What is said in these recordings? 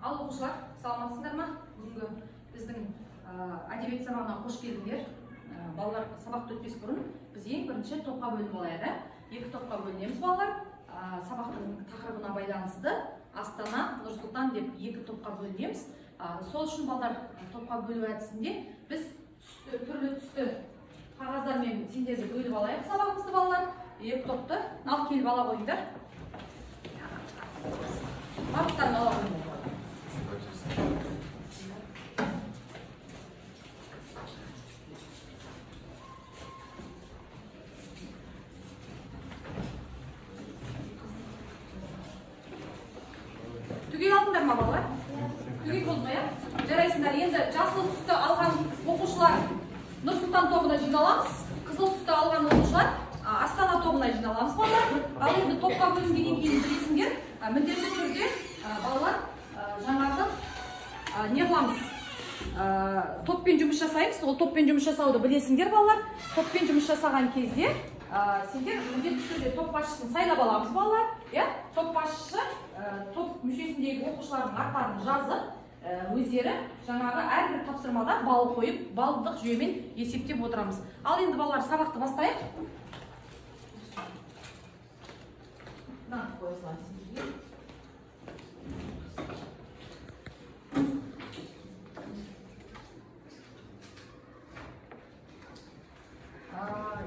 Ал оқушылар, саламатсыздар ма? Бүгінгі біздің әдебиет сабағына қош келдіңдер. Балалар сабақты өтпес бұрын біз ең бірінші топқа бөлініп алайық. Екі топқа бөлінеміз балалар. Сабақтың тақырыбына байланысты Астана, Нұр-Сұлтан деп екі топқа бөлінеміз. Сол үшін балалар топқа бөлу әдісінде біз түрлі түсті қағаздармен сендерді бөліп алайық сабағымызды балалар. Екі топты ал келіп ала қойыңдар. Баптарын ала қойыңдар. Түгел алдыңдар ма балалар? Түгел болмай, жарайсыңдар. Енді жасыл түсті алған оқушылар Нұр-Сұлтан тобына жиналамыз. Қызыл түсті алған оқушылар Астана тобына жиналамыз балалар. Ал енді топқа бөлінгеннен кейін білесіңдер, міндетті түрде балалар жаңағы не қыламыз? Топпен жұмыс жасаймыз. Ол топпен жұмыс жасауды білесіңдер балалар. Топпен жұмыс жасаған кезде сендер міндетті түрде топ басшысын сайлап аламыз балалар. Топ басшысы топ мүшесіндегі оқушылардың аттарын жазып, өздері жаңағы әрбір тапсырмада бал қойып, балдық жүйемен есептеп отырамыз. Ал енді балалар сабақты бастайық.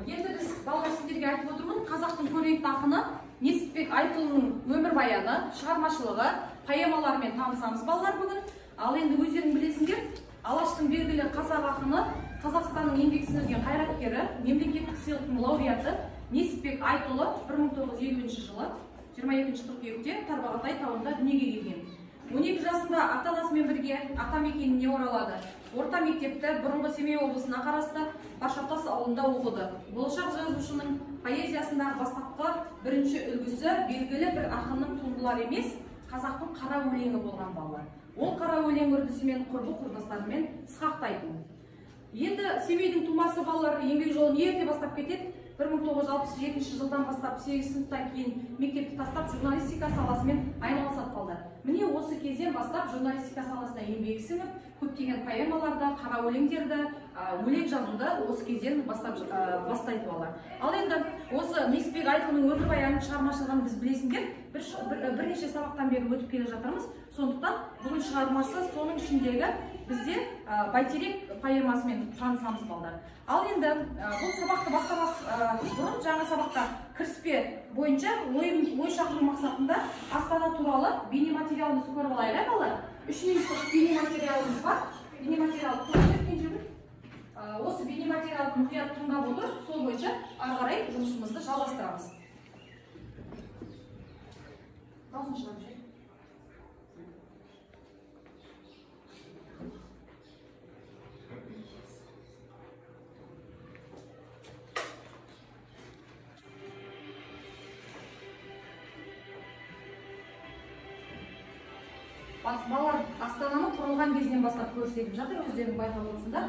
Енді біз балалар сендерге айтып отырмын, қазақтың көрнекті ақыны Несіпбек Айтұлының өмірбаяны, шығармашылығы, поэмаларымен танысамыз балалар бүгін. Ал енді өздерің білесіңдер, Алаштың белгілі қазақ ақыны, Қазақстанның еңбек сіңірген қайраткері, мемлекеттік сыйлықтың лауреаты Несіпбек Айтұлы 1950 жылы 22 қыркүйекте Тарбағатай тауында дүниеге келген. 12 жасында ата-анасымен бірге атамекеніне оралады. Орта мектепті бұрынғы Семей облысына қарасты Баршақтас ауылында оқыды. Болашақ жазушының поэзиясындағы бастапқы бірінші үлгісі белгілі бір ақынның туындылары емес, қазақтың қара өлеңі болған балалар. Ол қара өлең үрдісімен құрбы-құрдастарымен сықақтайтын. Енді Семейдің тумасы балалар еңбек жолын ерте бастап кетеді. 1967 жылдан бастап 8 сыныптан кейін мектепті тастап журналистика саласымен айналысып қалды. Міне осы кезден бастап журналистика саласына еңбек сіңіп, көптеген поэмаларды, қара өлеңдерді, өлең жазуды осы кезден бастайды балалар. Ал енді осы Несіпбек Айтұлының өмірбаяның шығармашылығын біз білесіңдер, бірнеше сабақтан бері өтіп келе жатырмыз. Сондықтан бүгін шығармасы соның ішіндегі бізде Бәйтерек поэмасымен танысамыз балалар. Ал енді бұл сабақты бастамас бұрын жаңа сабаққа кіріспе бойынша ой шақыру мақсатында Астана туралы бейнематериалымызды көріп алайық балалар. 3 минуттық бейнематериалымыз бар. Осы бейнематериалды мұқият тыңдап отырып, сол бойынша ары қарай жұмысымызды жалғастырамыз. Балалар Астананы құрылған кезден бастап көрсетіп жатыр, өздерің байқап отырсыңдар.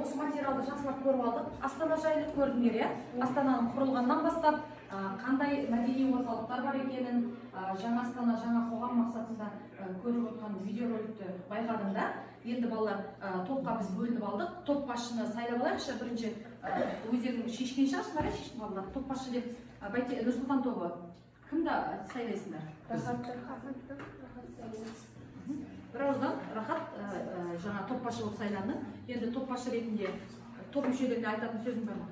осы материалды жақсылап көріп алдық. Астана жайлы көрдіңдер, иә? Астананың құрылғаннан бастап қандай мәдени орталықтар бар екенін, жаңа Астана, жаңа қоғам мақсатында көріп отқан видеороликті байқадым да. Енді балалар топқа біз бөлініп алдық. Топ басшыны сайлап алайықшы. Бірінші өздерің шешкен шығарсыздар, шешкен балалар. Топ басшы деп Нұрсұлтан тобы. Кімді сайлайсыңдар? Бір ауыздан Рахат жаңа топ басшы болып сайланды. Енді топ басшы ретінде топ мүшелеріне айтатын сөзің бар ма?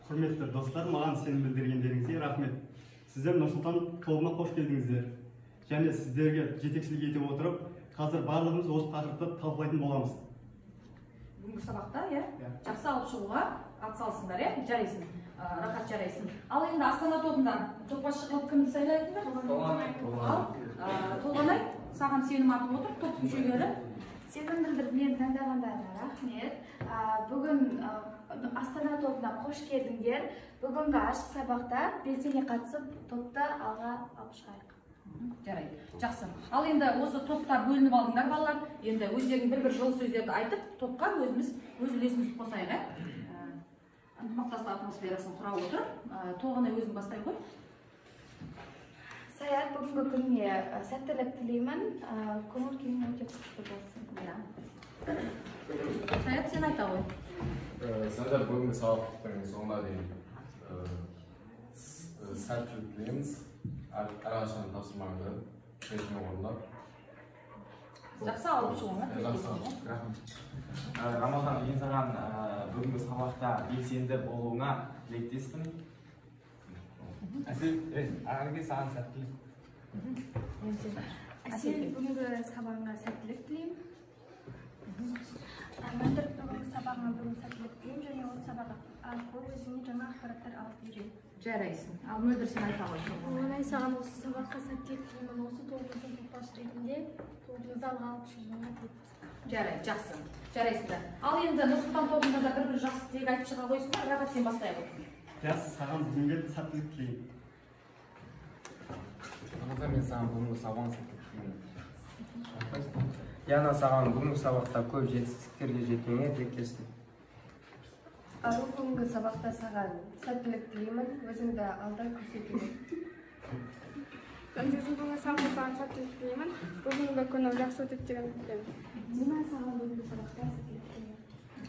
Құрметті достар, маған сенім білдіргендеріңізге рахмет. Сіздер Нұрсұлтан тобына қош келдіңіздер. Және сіздерге жетекшілік етіп отырып, қазір барлығымыз осы тақырыпты талқылайтын боламыз. Бүгінгі сабақта, жақсы алып шығуға атсалысыңдар, жарайсың. Рахат, жарайсың. Ал енді Астана тобында топ басшы қылып кімді сайлайтындар? Толғанай, саған сенім артып отыр, топ мүшелері. Сенім білдіріп мені таңдағандарына рахмет. Бүгін Астана тобына қош келдіңдер. Бүгінгі ашық сабақта белсене қатысып, топты алға алып шығайық. Жарайды, жақсы. Ал енді осы топта бөлініп алдыңдар балалар. Енді өздерің бір жол сөздерді айтып, топқа өзіміз өз үлесімізді қосайық. Ынтымақтастық атмосферасын құра отырып, Толғанай өзің бастай қой. Саят, бүгінгі күніне сәттілік тілеймін. Көңіл күйің өте күшті болсын. Саят, сен айта ғой. Сіздер бүгінгі сабақтың соңына дейін сәттілік тілейміз. Әрқашан тапсырмаңды шешімі орындап. Жақсы алып шығуыңа. Рамазан, мен саған бүгінгі сабақта белсенді болуыңа тілектеспін. Әсел, әрге саған сәттілік. Әсел, бүгінгі сабағыңа сәттілік тілеймін. Мөлдір, бүгінгі сабағыңа бүгін сәттілік тілеймін, және осы сабақ арқылы өзіңе жаңа ақпараттар алып үйрен. Жарайсың. Ал Мөлдір, сен айта ғой. Оңай саған осы сабаққа сәттілік тілеймін. Осы тобымыздың топташы ретінде тобымызды алға алып шығуыңа тілектеспін. Жарайды, жақсы. Жарайсыңдар. Ал енді Нұрсұлтан тобында да бір жақсы тілек айтып шыға қойсыңдар. Рахат, сен бастай ғой. Саған бүгінге сәттілік тілеймін. Рамазан, мен саған бүгінгі сабағын сәттілік тілеймін. Яна, саған бүгінгі сабақта көп жетістіктерге жетуіңе тілектеспін. Ару, бүгінгі сабақта саған сәттілік тілеймін, өзіңді алда көрсетуге. Бүгінгі сабақта саған сәттілік тілеймін, бүгінгі күні жақсы өтеді деген үміттемін. Дина, саған бүгінгі сабақта сәттілік тілеймін.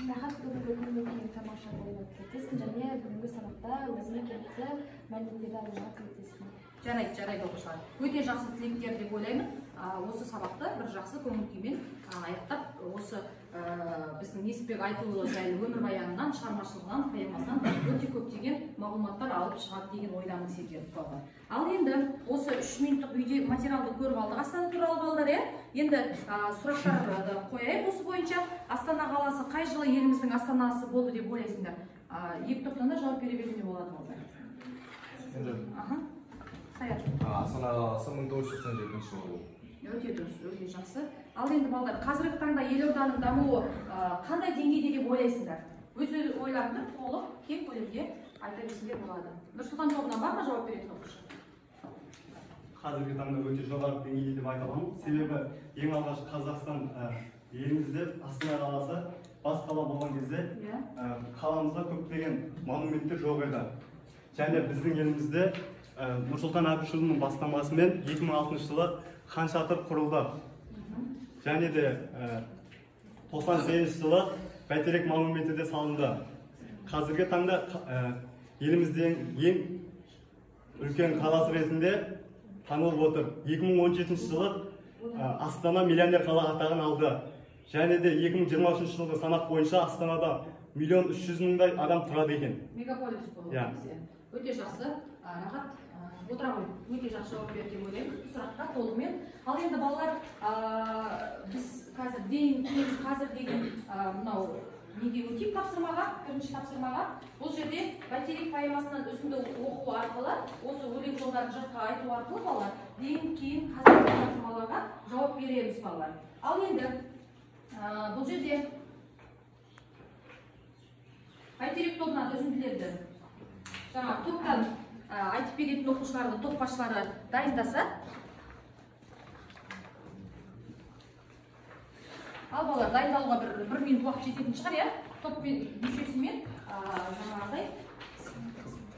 Рахат, бүгінгі күннен кейін тамаша болуға тілектеспін, және бүгінгі сабақта өзіңе керекті мәліметтерді алуға тілектеспін. Жарайды оқушылар. Өте жақсы тілектер деп ойлаймын. Осы сабақты бір жақсы көңіл күймен аяқтап, осы біздің Несіпбек Айтұлы жайлы өмірбаянынан, шығармашылығынан, поэмасынан өте көптеген мағлұматтар алып шығады деген ойдамын сендерді балалар. Ал енді осы 3 минуттық материалды көріп алдық Астана туралы балалар, енді сұрақтарды қояйық осы бойынша. Астана қаласы қай жылы еліміздің астанасы болды деп ойлайсыңдар? Екі топтан да жауап бере беруіне болады балалар. Саят. Астана қаласы 1987 жылы. Өте дұрыс, өте жақсы. Ал енді балалар, қазіргі таңда елорданың дамуы қандай деңгейде деп ойлайсыңдар? Өз ойларыңды толық, кең көлемде айта берсеңдер болады. Нұрсұлтан тобынан бар ма жауап беретін оқушы? Қазіргі таңда өте жоғары деңгейде деп айта аламын. Себебі ең алғаш Қазақстан елімізде Астана қаласы бас қала болған кезде қаламызда көптеген монументтер жоқ еді. Және біздің елімізде Нұрсұлтан Әбішұлының бастамасымен 2006 жылы Хан Шатыр құрылды. Және де 98 жылы Бәйтерек монументі де салынды. Қазіргі таңда еліміздің ең үлкен қаласы ретінде танылып отыр. 2017 жылы Астана миллионер қала атағын алды. Және де 2023 жылғы санақ бойынша Астанада 1.300.000 адам тұрады екен. Мегаполис болады. Өте жақсы. Рахат, отыра ғой. Өте жақсы жауап берді деп ойлаймын. Сұраққа толығымен. Ал енді балалар, біз қазір деген мынау неге өтейік тапсырмаға, бірінші тапсырмаға. Бұл жерде Бәйтерек поэмасынан үзінді оқу арқылы, осы өлең жолдарын жұртқа айту арқылы балалар, кейін қазіргі тапсырмаларға жауап береміз балалар. Ал енді бұл жерде Бәйтерек тобынан үзінділерді жаңа топтан айтып беретін оқушыларды топ басшылары дайындаса. Ал балалар, дайындалуға бір минут уақыт жететін шығар, топ мүшесімен жаңағыдай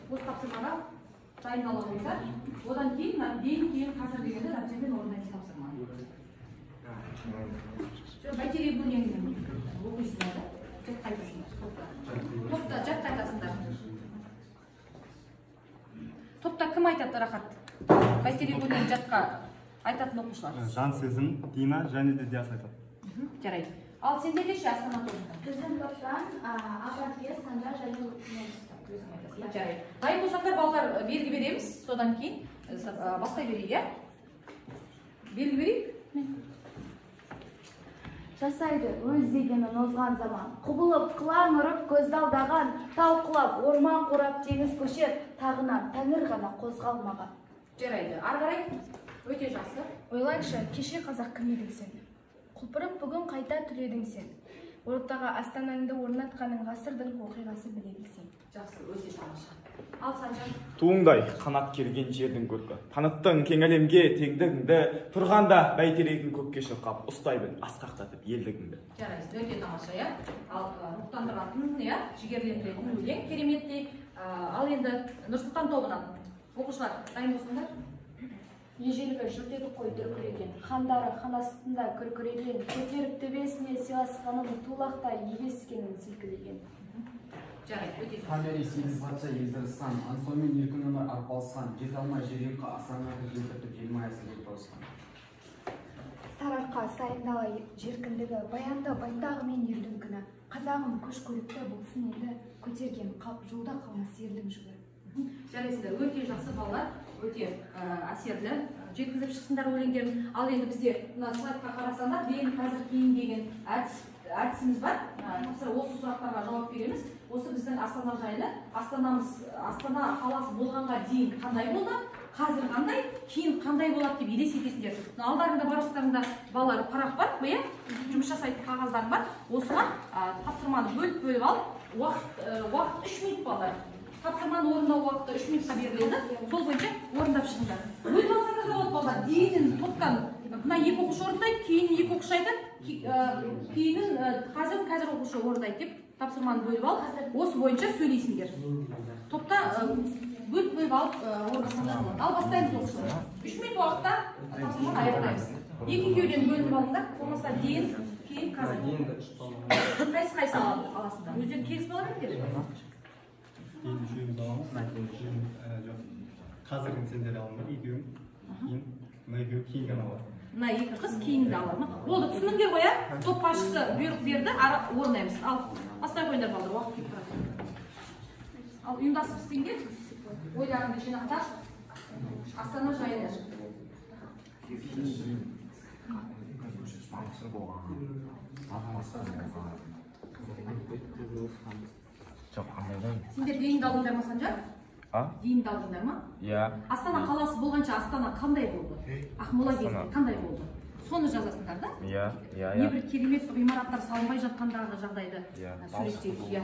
осы тапсырмаға дайындала қойса, одан кейін қазір дегенде дәптермен орындайтын тапсырма. Бәйтерек бөлгенмен оқисыңдар да, жатқа айтасыңдар. Топта жатқа айтасыңдар. Топта кім айтады, Рахат? Бәйтерек бөлген жатқа айтатын оқушылар. Жан сезім, Дина және де Диас айтады. Жарайды. Ал сендерге ше Астана тобында? Біздің топтан Ағатия, Санжар және өзің айтасың. Жарайды. Дайын болсаңдар балалар белгі береміз, содан кейін бастай берейік, иә? Белгі берейік? Жасайды өз дегенін озған заман. Құбылып, қылаң ұрып, көзді алдаған, тау құлап, орман қорап, теңіз көшер, тағынан тәңір ғана қозғалмаған. Жарайды. Ары қарай өте жақсы. Ойлайшы, кеше қазақ кім едің сен? Құлпырып бүгін қайта түледің сен. Ортаға астанаңды орнатқаның ғасырдың оқиғасы біледің сен. Жақсы, өте тамаша. Ал Санжар. Туыңдай қанат керген жердің көркі. Таныттың кең әлемге теңдігіңді, тұрғанда бәйтерегін көкке шырқап, ұстайбын асқақтатып елдігіңді. Жарайсыз, өте тамаша, иә? Ал рухтандыратын, иә, жігерлендіретін өлең кереметтей. Ал енді Нұрсұлтан тобынан оқушылар дайын болсаңдар. Ежелгі жұрт еді қой дүркіреген, хандары хан астында күркіреген, көтеріп төбесіне сыйласқанын тулақтай егескенін сілкілеген. Жарайды, өте жақсы. Камери сегіз патша ездірісқан, ансаумен еркін өмір арпалысқан, жете алмай жүрекқа асанаты желтіртіп желмаясын деп тауысқан. Сарыарқа сайындала жеркіндігі, баянды байтағы мен елдің күні. Қазағым көш көлікті болсын енді, көтерген қап жолда қалмас ердің жүгі. Жарайсыздар, өте жақсы балалар, өте әсерлі жеткізіп шықсындар өлеңдерін. Ал енді бізде мына слайдқа қарасаңдар, бен қазір кейін деген әдісіміз бар. Осы сұрақтарға жауап береміз. Осы біздің Астана жайлы, Астана қаласы болғанға дейін қандай болды, қазір қандай, кейін қандай болады деп елестетесіңдер. Алдарында барлықтарында балалар парақ бар, жұмыс жасайтын қағаздар бар. Осыған тапсырманы бөліп алып, уақыт 3 минут балалар. Тапсырманы орындау уақыты 3 минутқа беріледі. Сол бойынша орындап шығыңдар. Бөліп алсаңдар да болады балалар. Дейін топтан мына екі оқушы орындайды, кейін екі оқушы айтады, кейін қазір оқушы орындайды деп тапсырманы бөліп алып, осы бойынша сөйлейсіңдер. Топта бөліп алып орындасаңдар болады. Ал бастаймыз оқушылар. 3 минут уақытта тапсырманы аяқтаймыз. Екі-екеуден бөлініп алыңдар, болмаса дейін, кейін қазір. Қайсы аласыңдар? Өздерің келісіп алыңдар. Кейін үшеуміз аламыз. Қазірдің сендер алыңдар, екеуің, кейін, мына екеуі кейін алады. Мына екі қыз кейінді алады ма? Болды, түсіндіңдер ғой, иә? Топ басшысы бұйрық берді, орындаймыз. Ал, бастай қойыңдар балдар, уақыт кетіп тұрады. Ал ұйымдасып істеңдер, ойларыңды жинақтап, Астана жайында. Сендер дейінді алдыңдар ма, Санжар? Дейінді алдыңдар ма? Иә. Астана қаласы болғанша Астана қандай болды? Ақмола кезінде қандай болды? Соны жазасыңдар да? Иә. Небір керемет ғимараттар салынбай жатқандағы жағдайды суреттейді. Иә,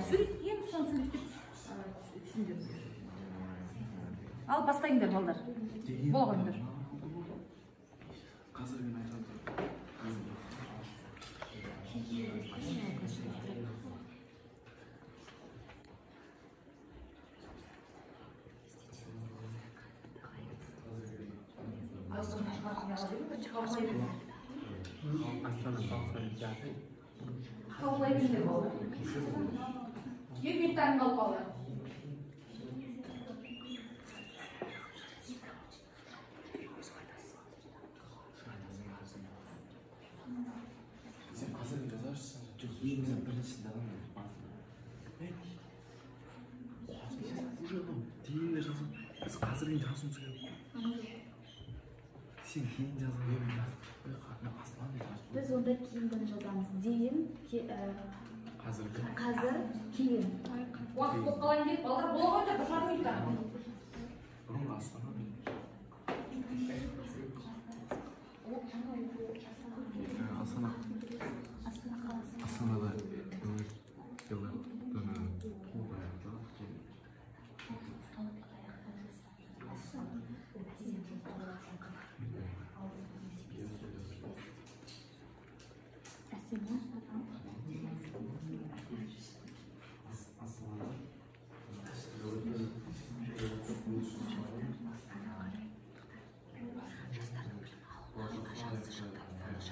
ең соны суреттеп түсіндіріңдер. Ал бастайыңдар балдар. Болғандар. Қабылдайтыңдар балдар. Екі минуттарың қалып балдар. Сен қазір жазарсың, жоқ, мен біріншісінде аламын. Дейін де жазам. Біз қазірген жазуымыз керек. Сен кейін жазам. Біз онда кейінгіні жазамыз. Дейін, қазір, кейін. Уақыт болып қалайын деп, балдар бола қойды, бір жарым минуттар. Бұрын Астана. Астанада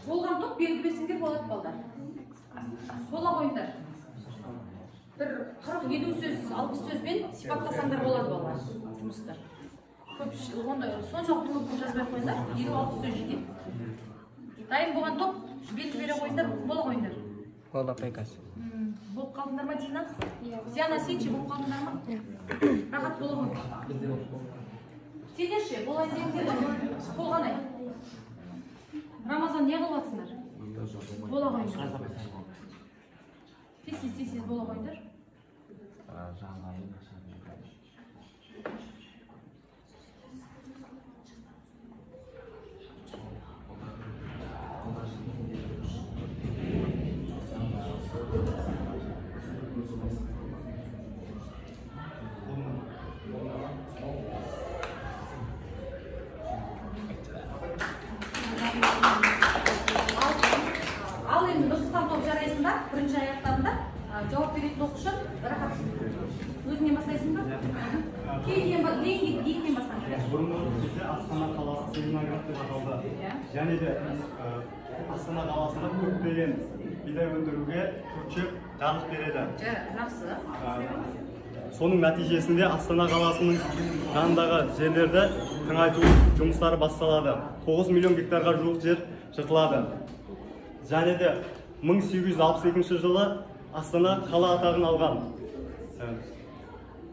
Болған топ белгі берсеңдер болады балдар. Бола қойыңдар. Бір 40-50 сөз, 60 сөзбен сипаттасаңдар болады балдар. Жұмыстар. Соншалықты көп жазбай қойыңдар, 50-60 сөз жетеді. Дайын болған топ белгі бере қойыңдар, бола қойыңдар. Болды приказ. Болып қалдыңдар ма, Дина? Зияна, сенші болып қалдыңдар ма? Рахат бола қойыңдар. Сендерші, бола сендер болғанай. Рамазан не қылып атсыңдар? Бола қойыңдар. Тез бола қойыңдар. Ал енді Нұрсұлтан топ жарайсыңдар, бірінші аяқтарында жауап беретін оқушы Рахат. Өзіңнен бастайсың ба? Кейіннен бастаңыз. Бұрынғы кезде Астана қаласы Целиноград деп аталды. Және де Астана қаласында көптеген бидай өндіруге көпшілік жарық береді. Жақсы. Соның нәтижесінде Астана қаласының жанындағы жерлерді тыңайту жұмыстары басталады. 9 миллион гектарға жуық жер жыртылады. Және де 1862 жылы Астана қала атағын алған.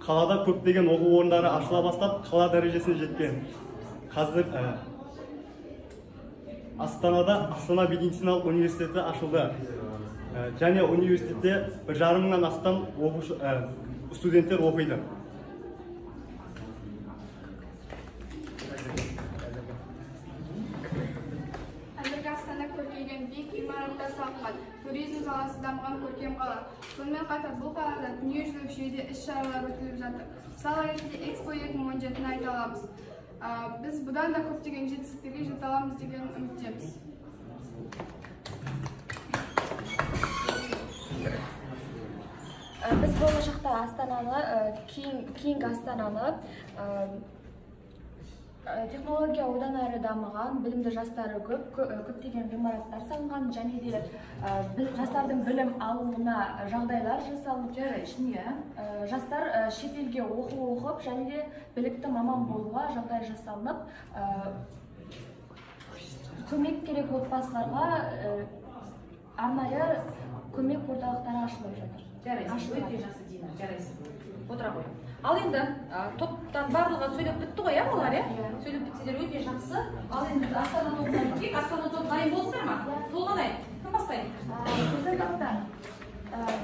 Қалада көптеген оқу орындары ашыла бастап, қала дәрежесіне жеткен. Қазір Астанада Астана медициналық университеті ашылды. Және университетте 1,5 мыңнан астам студенттер оқиды. Қазіргі Астана көркейген биік имараттар салынған, туризм саласы дамыған көркем қала. Сонымен қатар бұл қалада дүниежүзілік жүйеде іс-шаралар өтіліп жатыр. Мысалы ретінде Экспо 2017-ні айта аламыз. Біз бұдан да көптеген жетістіктерге жете аламыз деген үміттеміз. Біз болашақта Астананы, кейінгі Астананы технология одан әрі дамыған, білімді жастары көптеген ғимараттар салынған, және де жастардың білім алуына жағдайлар жасалып, жастар шетелге оқып, және де білікті маман болуға жағдай жасалынып, көмек керек отбасыларға арнайы көмек орталықтары ашылып жатыр. Жарайсың, өте жақсы Дина, жарайсың. Отыра қой. Ал енді топтан барлығы сөйлеп бітті ғой, олар, сөйлеп бітсеңдер өте жақсы. Ал енді Астана тобына кетейік. Астана топ дайын болсыңдар ма? Толғанай, кім бастайды? Біздің топтан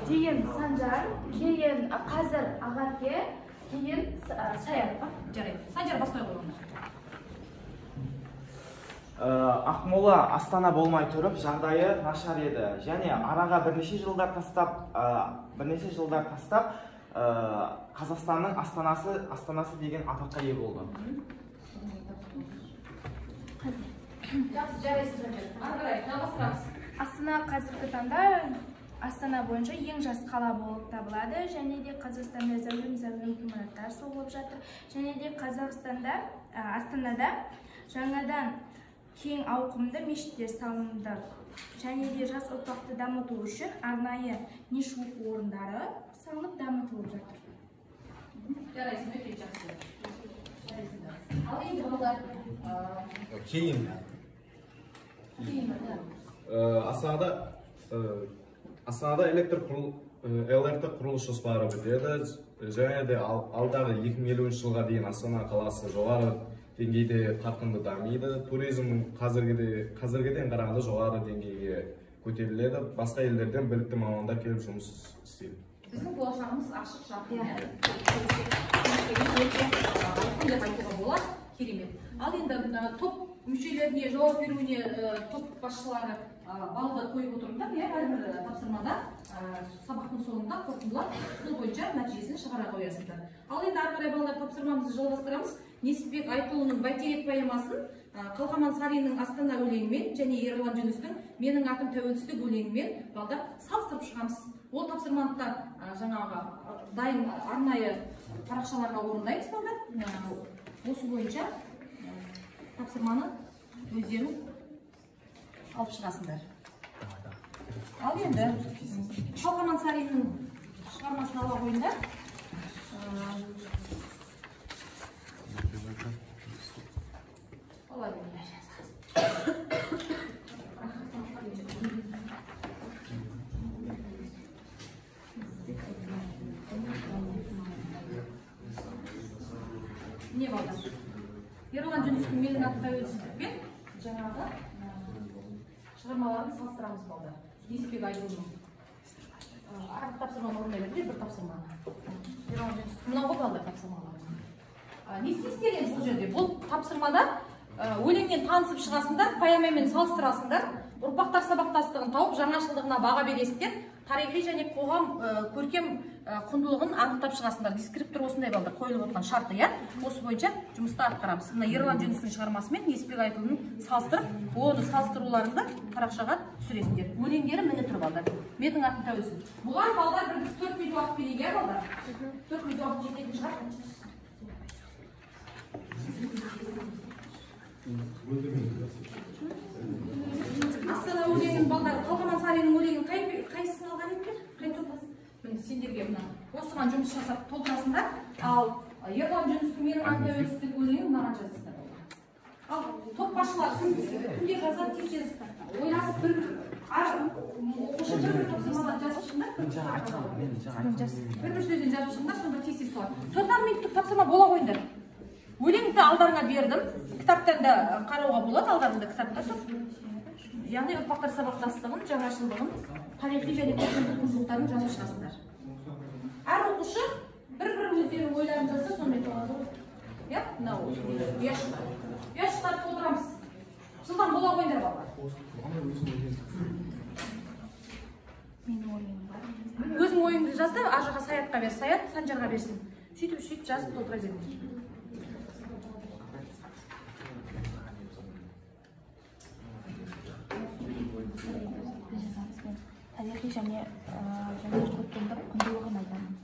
дейін Санжар, кейін қазір Ағарке, кейін Саяр. Жарайды. Санжар бастай қойыңдар. Ақмола Астана болмай тұрып жағдайы нашар еді. Және араға бірнеше жылдар тастап Қазақстанның астанасы деген атаққа ие болды. Жақсы, жарайсыздар. Ары қарай, жалғастырамыз. Астана қазіргі таңда Астана бойынша ең жас қала болып табылады, және де Қазақстанда зәулім ғимараттар салынып жатыр, және де Астанада жаңадан кең ауқымды мешіттер салынды, және де жас ұрпақты дамыту үшін арнайы ниш оқу орындары салынып дамытылып жатыр. Жарайсың, өте жақсы. Ал енді балалар кейін Астанада электр құрылыс жоспары бітеді, және де алдағы 2050 жылға дейін Астана қаласы жоғары деңгейде қарқынды дамиды. Туризм қазіргіден қарағанда жоғары деңгейге көтеріледі. Басқа елдерден білікті мамандар келіп жұмыс істейді. Біздің болашағымыз ашық жарқын. Керемет. Ал енді топ мүшелеріне жауап беруіне топ басшылары балды қойып отырыңдар, әрбір тапсырмада сабақтың соңында қорытындылап, сол бойынша нәтижесін шығара қоясыздар. Ал енді ары қарай балалар тапсырмамызды жалғастырамыз. Несіпбек Айтұлының Бәйтерек поэмасын Қалқаман Сариннің Астана өлеңімен және Ерлан Жүністің Менің атым тәуелсіздік өлеңімен балдар салыстырып шығамыз. Ол тапсырманы жаңағы дайын арнайы парақшаларға орындаймыз балдар. Осы бойынша тапсырманы өздерің алып шығасыңдар. Ал енді Қалқаман Сариннің шығармасын ала қойыңдар. Олай не болды? Ерұлан Жүністің менің атты тәуелсіздікпен жаңағы шығармаларын салыстырамыз болды. Несіпбек Айтұлының артық тапсырманы орындайды, бір тапсырманы. Ерұлан Жүністің мынау болды алда тапсырмалары. Не істейсіздер енді бұл жерде? Бұл тапсырмада өлеңмен танысып шығасыңдар, поэмамен салыстырасыңдар, ұрпақтар сабақтастығын тауып, жаңашылдығына баға бересіңдер, тарихи және қоғам көркем құндылығын анықтап шығасыңдар. Дескриптор осындай балдар қойылып отырған шарты, иә? Осы бойынша жұмысты атқарамыз. Мына Ерұлан Жүністің шығармасымен Несіпбек Айтұлының салыстырып, оны салыстыруларында парақшаға түсіресіңдер. Өлеңдері міне тұр балдар. Менің атым тәуелсіз. Бұған балдар біз 4 минут уақыт берейік, иә балдар? 4 минут уақыт жететін шығар. Астана өлеңін балдар, Қалқаман Сариннің өлеңін қайсысын алған едіңдер? Қай топасын? Міне сендерге мына осыған жұмыс жасап толтырасыңдар. Ал Ерұлан Жүністің менің атым тәуелсіздік өлеңін маған жазасыңдар. Ал топ басшылар сіз күнде жазады тез ойласып бір оқушы бір тапсырмадан жазып шығыңдар. Бір сөзден жазып шығыңдар, сонда тез солар. 4 минуттық тапсырма бола қойыңдар. Өлеңді алдарыңа бердім. Кітаптан да қарауға болады, алдарыңда кітапта тұр. Яғни ұрпақтар сабақтастығын, жаңашылдығын, тарихи және көркем құндылықтарын жазып шығасыңдар. Әр оқушы бір-бір өздерінің ойларын жазса, сонымен болады. Иә, мынау ұяшықтарды толтырамыз. Жылдан бола қойыңдар балалар. Өзің ойыңды жазды, ар жаққа Саятқа бер, Саят Санжарға берсін. Сөйтіп жазып толтыра беріңдер. Тарихи және көркемдік құндылығын айтамын.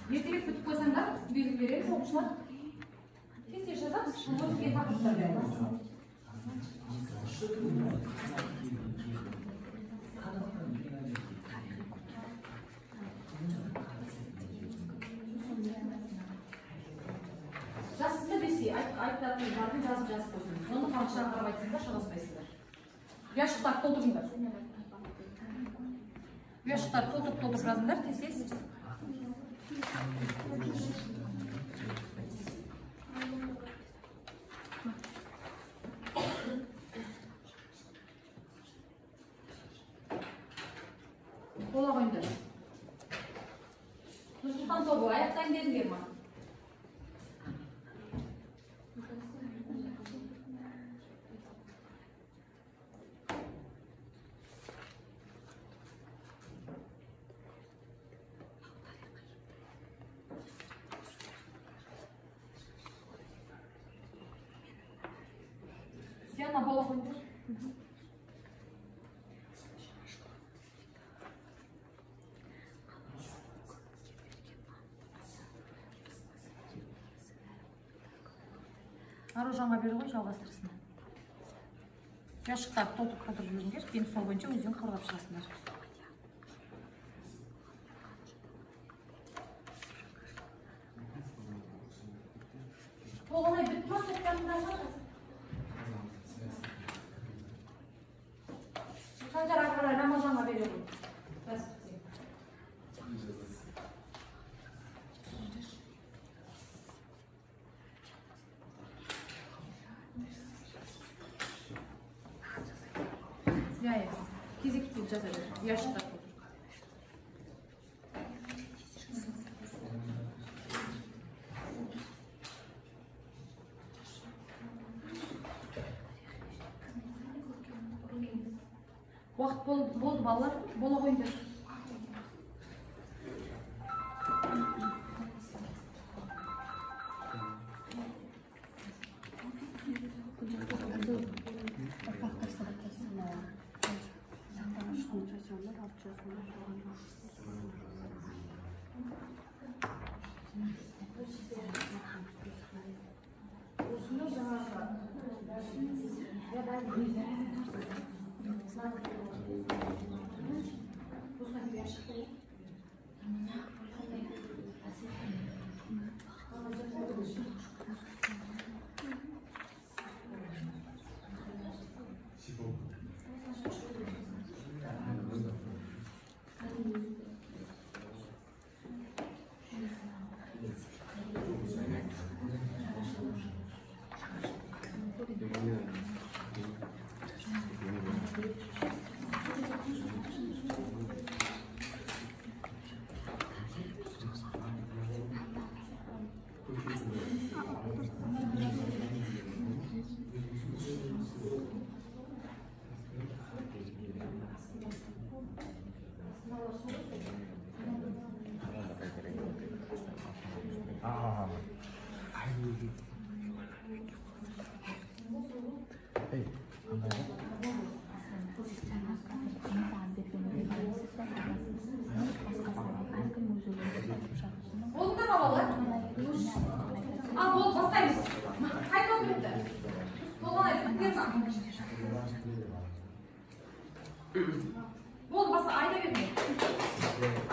Ертерек бүтіп қойсаңдар, белгі береміз, оқушылар. Тез жазамыз, өзге тақырыптар береміз. Жазсыздар десе, айтатындардың жазып қойсын. Оны қамшыдан қарап айтсаңдар, шығаспайсыздар. Ұяшықтарды толтырыңдар. Ұяшықтарды толтырып жазыңдар, тез. Бола қойыңдар. Нұрсұлтан тобы, аяқтан келіңдер ма? Сена бола қойыңдар. Аружанға бері ғой, жалғастырсын. Ұяшықтарды толтырып жүріңдер, енді сол бойынша өздерің қабылдап шығасыңдар. Толғанай бітті ма, тоқтарында шығады? Санжар ақырай Рамазанға бере ғой. Кезекті жаза бер, ұяшықтар толтыр. Уақыт болды балалар, бола қойыңдар. Oldu mu babalar? Al bol basayız. Haydi oturdu. Dolayısıyla bitirme. Bol basa ayda vermeyin.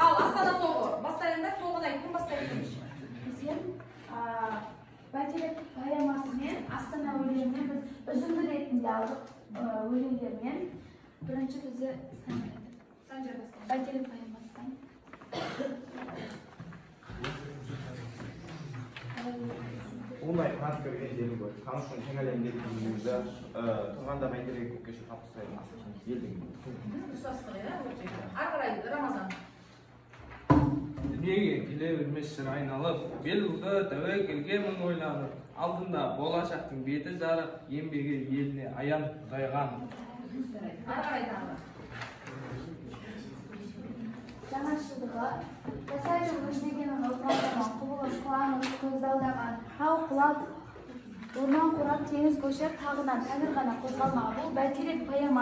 Al Astana toğu. Basayında toğuna yakın basayın. Bizim Baiтерек поэмасымен Астана өлеңін біз үзінді ретінде алдық өлеңдермен. Бірінші бізді Бaiтерек поэмасынан. Ондай қант көрген жерін көріп, қанышын кеңәлемдегі күнімізді тұрғанда Бәйтерек көкке шығып ұстайтын елдің. Ары қарай Рамазан. Дүниеге келе бермес шыр айналып, бел ұлды тәуекелге мың ойланып, алдында болашақтың беті жарық, еңбегі еліне аян құдайған. Ары қарай тағы. Жаңашылдығы, жасайдың өздегенін ұлтандырған, құбылыш қуаңыз көздалдаған, тау құлап, орман қурап, теңіз көшіп, тағынан тәңір ғана қозғалмаған. Бұл Бәйтерек поэмасы.